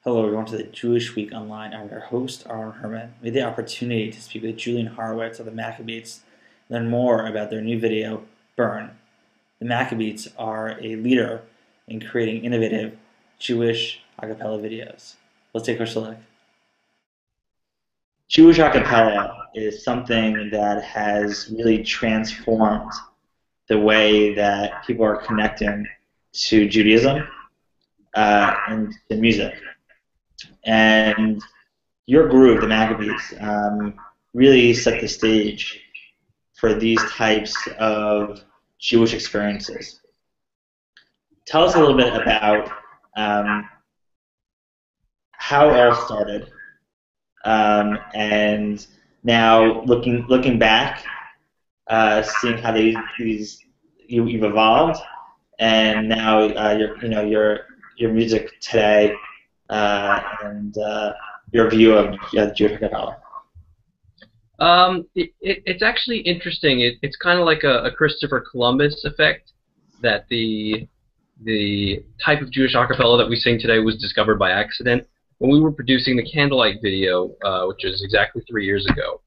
Hello, everyone, to the Jewish Week Online. I'm your host, Aaron Herman. We had the opportunity to speak with Julian Horowitz of the Maccabeats, learn more about their new video, Burn. The Maccabeats are a leader in creating innovative Jewish a cappella videos. Let's take a closer look. Jewish a cappella is something that has really transformed the way that people are connecting to Judaism and to music. And your group, the Maccabees, really set the stage for these types of Jewish experiences. Tell us a little bit about how it all started, and now looking back, seeing how you've evolved, and now your music today, and your view of Jewish cappella. It's actually interesting. It's kind of like a Christopher Columbus effect, that the type of Jewish a cappella that we sing today was discovered by accident. When we were producing the Candlelight video, which was exactly 3 years ago,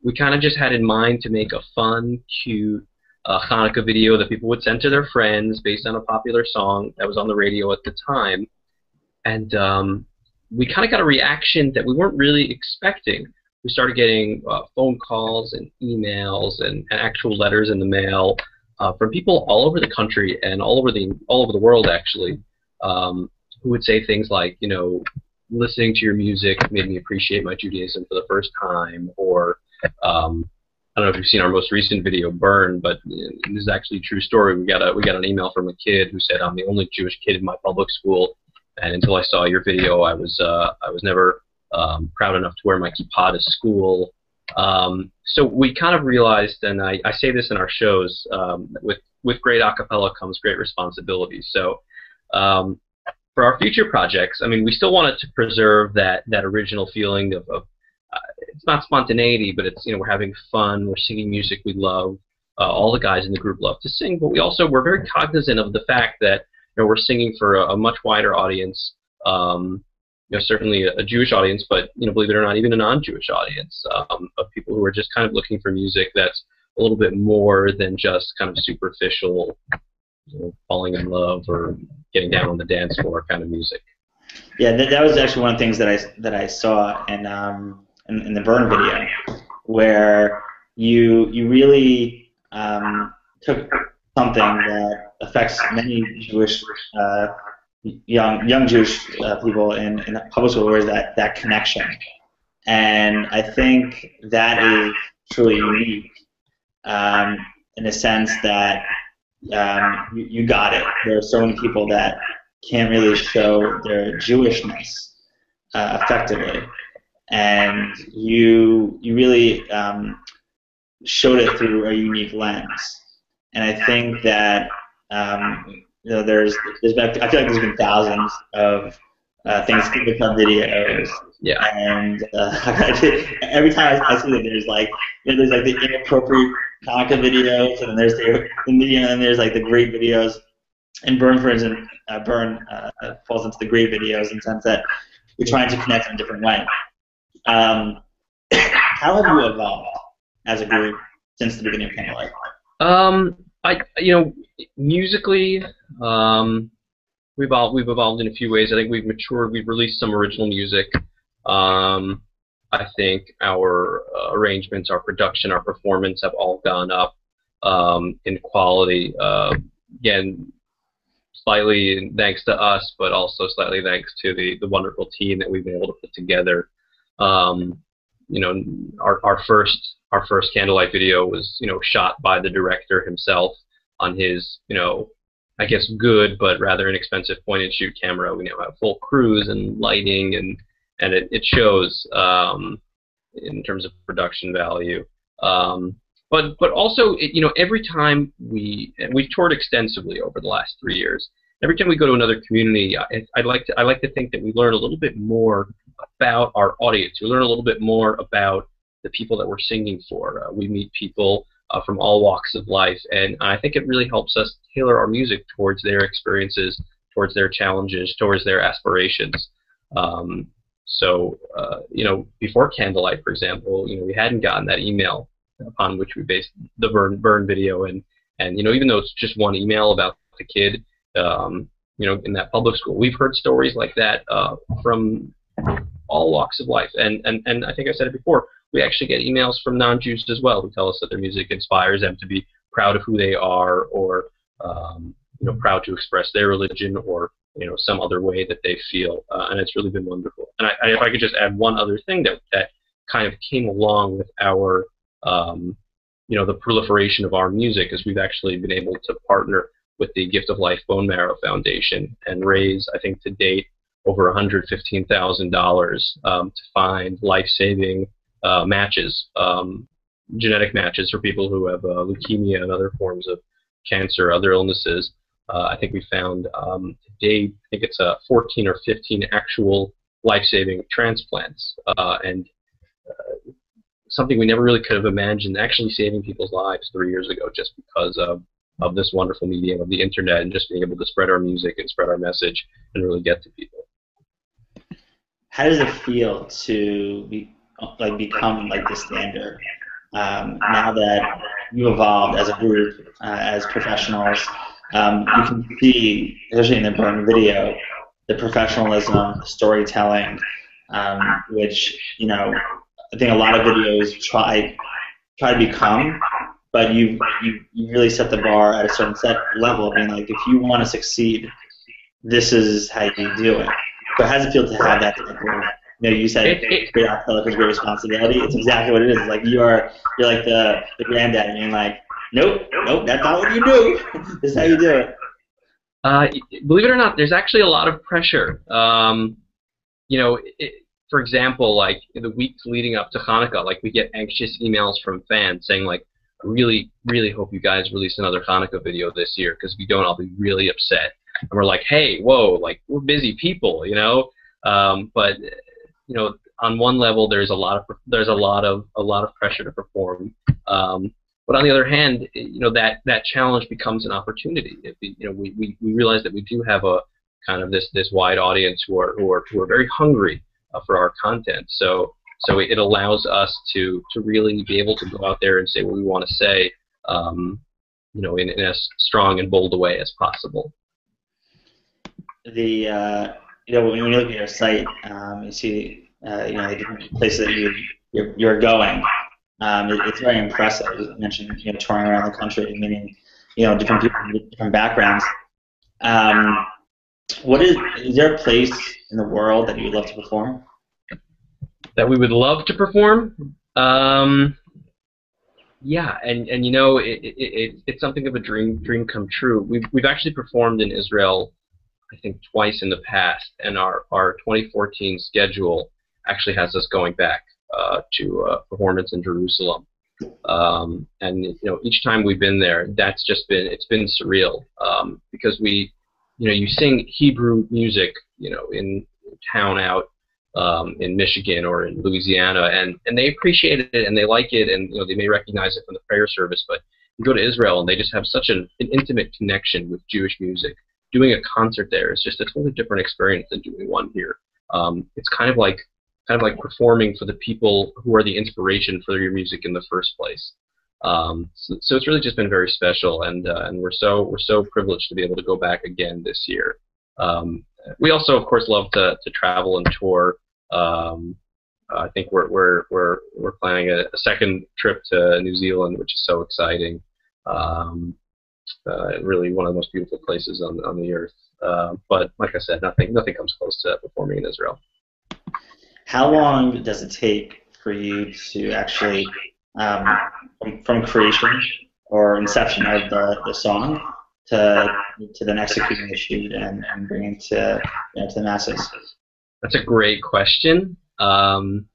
we kind of just had in mind to make a fun, cute Hanukkah video that people would send to their friends based on a popular song that was on the radio at the time. And we kind of got a reaction that we weren't really expecting. We started getting phone calls and emails and actual letters in the mail from people all over the country and all over the world, actually, who would say things like, listening to your music made me appreciate my Judaism for the first time, or I don't know if you've seen our most recent video, Burn, but this is actually a true story. We got an email from a kid who said, "I'm the only Jewish kid in my public school, and until I saw your video, I was never proud enough to wear my kippah to school." So we kind of realized, and I say this in our shows, with great a cappella comes great responsibility. So for our future projects, I mean, we still wanted to preserve that original feeling of it's not spontaneity, but it's, we're having fun, we're singing music we love, all the guys in the group love to sing, but we're very cognizant of the fact that we're singing for a much wider audience, certainly a Jewish audience, but believe it or not, even a non-Jewish audience of people who are just kind of looking for music that's a little bit more than just kind of superficial, falling in love or getting down on the dance floor kind of music. Yeah, that was actually one of the things that I saw in the Burn video, where you really took something that affects many Jewish young Jewish people in public school, where is that connection, and I think that is truly unique in the sense that you got it. There are so many people that can't really show their Jewishness effectively, and you really showed it through a unique lens. And I think that there's been, I feel like there's been thousands of things to become videos. Yeah. And every time I see that, there's like the inappropriate Hanukkah videos, and then there's like the great videos. And Burn, for instance, falls into the great videos in the sense that you're trying to connect in a different way. How have you evolved as a group since the beginning of Candlelight? Musically, we've evolved in a few ways. I think we've matured. We've released some original music. I think our arrangements, our production, our performance have all gone up in quality. Again, slightly thanks to us, but also slightly thanks to the wonderful team that we've been able to put together. Our first Candlelight video was shot by the director himself on his I guess good but rather inexpensive point and shoot camera. We now have full crews and lighting, and it shows in terms of production value. But also, every time we've toured extensively over the last 3 years. Every time we go to another community, I like to think that we learn a little bit more about our audience. We learn a little bit more about the people that we're singing for. We meet people from all walks of life, and I think it really helps us tailor our music towards their experiences, towards their challenges, towards their aspirations. Before Candlelight, for example, we hadn't gotten that email upon which we based the burn video, and even though it's just one email about the kid, in that public school, we've heard stories like that from all walks of life, and I think I said it before. We actually get emails from non-Jews as well who tell us that their music inspires them to be proud of who they are, or proud to express their religion, or some other way that they feel, and it's really been wonderful. And if I could just add one other thing that kind of came along with our the proliferation of our music, is we've actually been able to partner with the Gift of Life Bone Marrow Foundation and raise, I think to date, over $115,000 to find life-saving matches, genetic matches for people who have leukemia and other forms of cancer, other illnesses. I think we found to date, I think it's 14 or 15 actual life-saving transplants, and something we never really could have imagined, actually saving people's lives 3 years ago, just because of this wonderful medium of the internet, and just being able to spread our music and spread our message and really get to people. How does it feel to become the standard now that you evolved as a group, as professionals? You can see, especially in the burn video, the professionalism, the storytelling, which I think a lot of videos try to become, but you really set the bar at a certain level. I mean, if you want to succeed, this is how you do it. So how does it feel to have that type of, you said great acapella is great responsibility. It's exactly what it is. You're like the granddad, and you're nope, that's not what you do. This is how you do it. Believe it or not, there's actually a lot of pressure. For example, in the weeks leading up to Hanukkah, we get anxious emails from fans saying, I really, really hope you guys release another Hanukkah video this year, because if you don't, I'll be really upset. And we're like, hey, whoa, we're busy people, but on one level, there's a lot of pressure to perform. But on the other hand, that challenge becomes an opportunity. We realize that we do have a kind of this wide audience who are very hungry for our content. So it allows us to really be able to go out there and say what we want to say, in as strong and bold a way as possible. When you look at your site, you see the different places that you're going. It's very impressive. You mentioned touring around the country, meeting different people with different backgrounds. Is there a place in the world that you would love to perform? That we would love to perform? Yeah, and it's something of a dream come true. We've actually performed in Israel, I think, twice in the past, and our 2014 schedule actually has us going back to a performance in Jerusalem. And each time we've been there, it's been surreal, because you sing Hebrew music, in town out in Michigan or in Louisiana, and they appreciate it and they like it, and they may recognize it from the prayer service. But you go to Israel and they just have such an intimate connection with Jewish music. Doing a concert there is just a totally different experience than doing one here. It's kind of like performing for the people who are the inspiration for your music in the first place. So it's really just been very special, and we're so privileged to be able to go back again this year. We also, of course, love to travel and tour. I think we're planning a second trip to New Zealand, which is so exciting. Really one of the most beautiful places on the earth. But like I said, nothing comes close to performing in Israel. How long does it take for you to actually, from creation or inception of the song to then executing the shoot and bringing it to the masses? That's a great question, and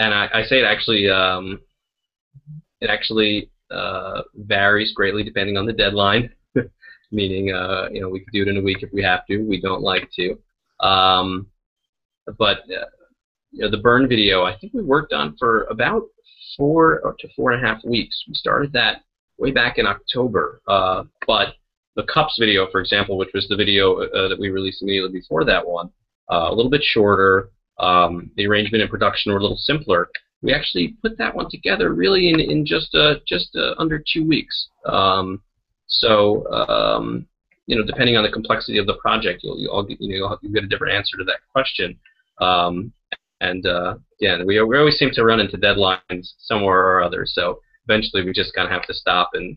I say it actually varies greatly depending on the deadline. Meaning, we could do it in a week if we have to. We don't like to, but the burn video, I think we worked on for about 4 to 4.5 weeks. We started that way back in October, but the Cups video, for example, which was the video that we released immediately before that one, a little bit shorter. The arrangement and production were a little simpler. We actually put that one together really in just under 2 weeks. Depending on the complexity of the project, you'll get a different answer to that question. We always seem to run into deadlines somewhere or other. So eventually, we just kind of have to stop and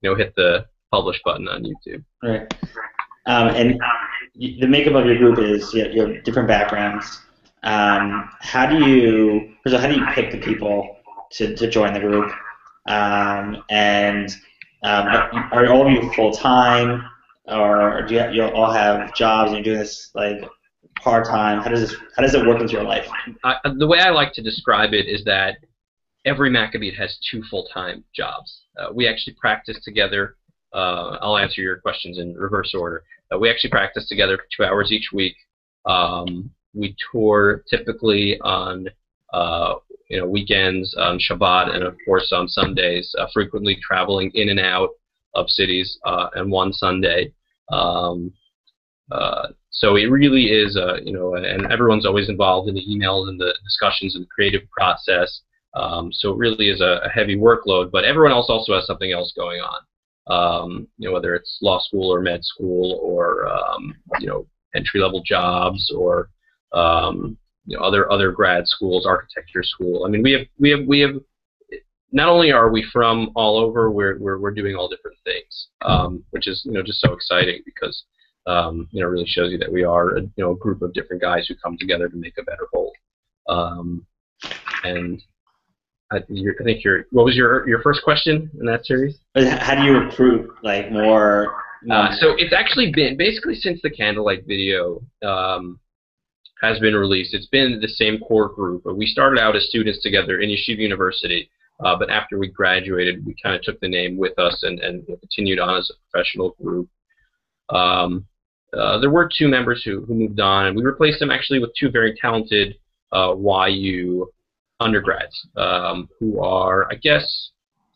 hit the publish button on YouTube. Right. The makeup of your group is you have different backgrounds. How do you pick the people to join the group? Are all of you full time, or do you all have jobs and you're doing this like part time? How does it work into your life? The way I like to describe it is that every Maccabee has 2 full-time jobs. We actually practice together. I'll answer your questions in reverse order. We actually practice together for 2 hours each week. We tour typically on weekends, on Shabbat, and of course on Sundays. Frequently traveling in and out of cities, and one Sunday. So it really is, and everyone's always involved in the emails and the discussions and the creative process. So it really is a heavy workload, but everyone else also has something else going on. Whether it's law school or med school or entry-level jobs or other grad schools, architecture school. I mean, we have. Not only are we from all over, we're doing all different things, which is just so exciting because really shows you that we are a group of different guys who come together to make a better whole. And I think what was your first question in that series? How do you recruit more? So it's actually been basically since the Candlelight video has been released. It's been the same core group. We started out as students together in Yeshiva University, but after we graduated, we kind of took the name with us and continued on as a professional group. There were 2 members who moved on, and we replaced them actually with 2 very talented YU undergrads who are, I guess,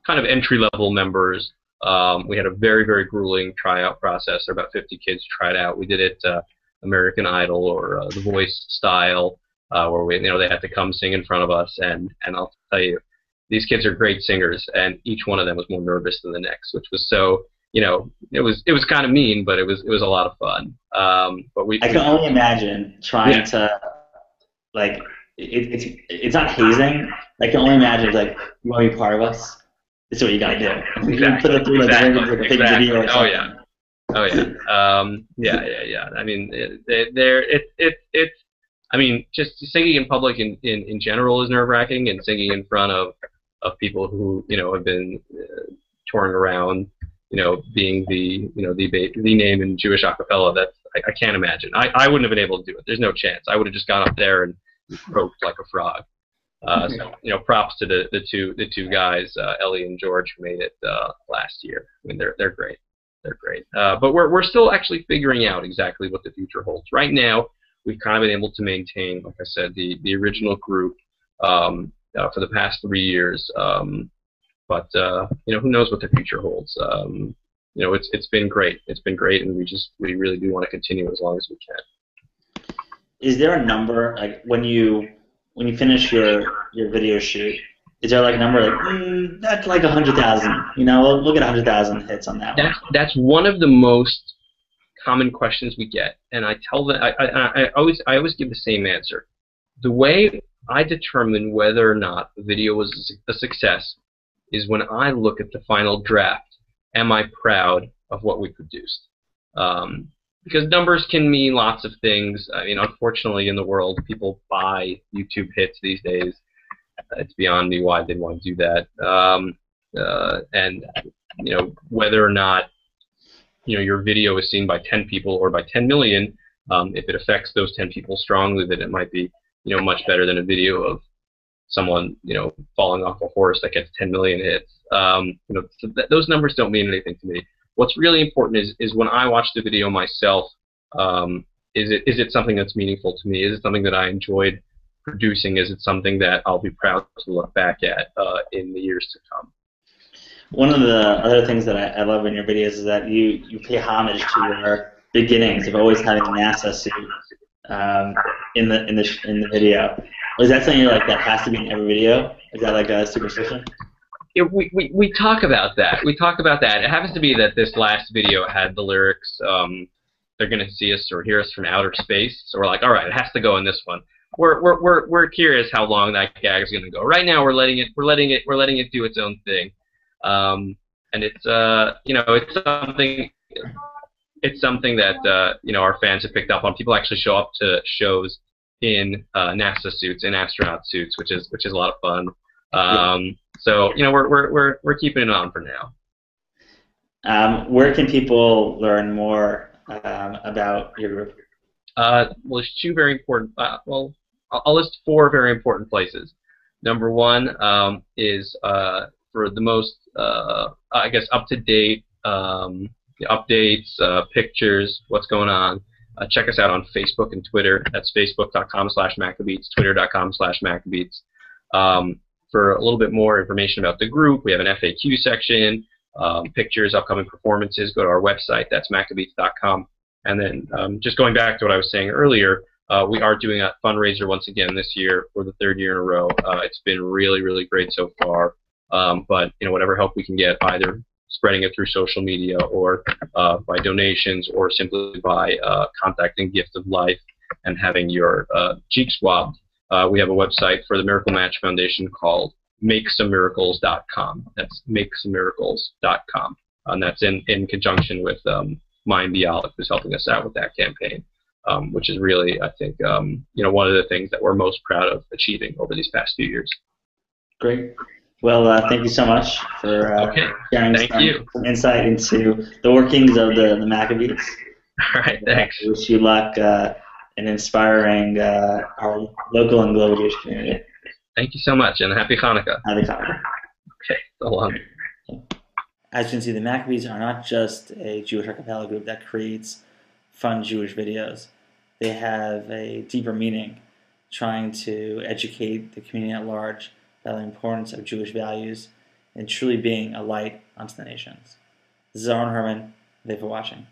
kind of entry-level members. We had a very, very grueling tryout process. There were about 50 kids tried out. We did it American Idol or The Voice style, where they had to come sing in front of us. And I'll tell you, these kids are great singers, and each one of them was more nervous than the next, which was so. It was kind of mean, but it was a lot of fun. I can only imagine trying to it's not hazing. I can only imagine you want to be part of us. This is what you gotta do. Exactly. You put it through a big video or something. Oh yeah. Yeah. I mean, I mean, just singing in public in general is nerve-wracking, and singing in front of people who have been touring around, being the name in Jewish acapella. That I can't imagine. I wouldn't have been able to do it. There's no chance. I would have just gone up there and croaked like a frog. So props to the two guys, Ellie and George, who made it last year. I mean, they're great. They're great. But we're still actually figuring out exactly what the future holds. Right now, we've kind of been able to maintain, like I said, the original group for the past 3 years. But who knows what the future holds? It's been great. It's been great, and we really do want to continue as long as we can. Is there a number when you finish your video shoot? Is there a number that's 100,000? We'll get 100,000 hits on that one. That's one of the most common questions we get, and I tell them I always give the same answer. The way I determine whether or not the video was a success is when I look at the final draft. Am I proud of what we produced? Because numbers can mean lots of things. I mean, unfortunately, in the world, people buy YouTube hits these days. It's beyond me why they'd want to do that. And whether or not your video is seen by 10 people or by 10 million, if it affects those 10 people strongly, then it might be much better than a video of someone falling off a horse that gets 10 million hits. So those numbers don't mean anything to me. What's really important is when I watch the video myself, is it something that's meaningful to me? Is it something that I enjoyed producing? Is it something that I'll be proud to look back at in the years to come? One of the other things that I love in your videos is that you pay homage to your beginnings of always having a NASA suit. in the video. Was that something like that has to be in every video? Is that like a superstition? Yeah, we talk about that. We talk about that. It happens to be that this last video had the lyrics, "They're gonna see us or hear us from outer space." So we're like, all right, it has to go in this one. We're curious how long that gag is gonna go. Right now, we're letting it do its own thing, and it's it's something that our fans have picked up on. People actually show up to shows in NASA suits, in astronaut suits, which is a lot of fun. So we're keeping it on for now. Where can people learn more about your group? Well, there's two very important. Well, I'll list four very important places. Number one is for the most, I guess, up-to-date updates, pictures, what's going on. Check us out on Facebook and Twitter. That's facebook.com/Maccabeats, twitter.com/Maccabeats. For a little bit more information about the group, we have an FAQ section, pictures, upcoming performances. Go to our website. That's Maccabeats.com. And then just going back to what I was saying earlier, we are doing a fundraiser once again this year for the third year in a row. It's been really, really great so far. But whatever help we can get, either spreading it through social media or by donations or simply by contacting Gift of Life and having your cheek swabbed. We have a website for the Miracle Match Foundation called MakeSomeMiracles.com. That's MakeSomeMiracles.com. And that's in conjunction with Mayim Bialik, who's helping us out with that campaign, which is really, I think, one of the things that we're most proud of achieving over these past few years. Great. Well, thank you so much for sharing some insight into the workings of the Maccabeats. All right, thanks. I wish you luck in inspiring our local and global Jewish community. Thank you so much, and happy Hanukkah. Happy Hanukkah. Okay, so long. As you can see, the Maccabees are not just a Jewish a cappella group that creates fun Jewish videos. They have a deeper meaning, trying to educate the community at large about the importance of Jewish values and truly being a light unto the nations. This is Aaron Herman. Thank you for watching.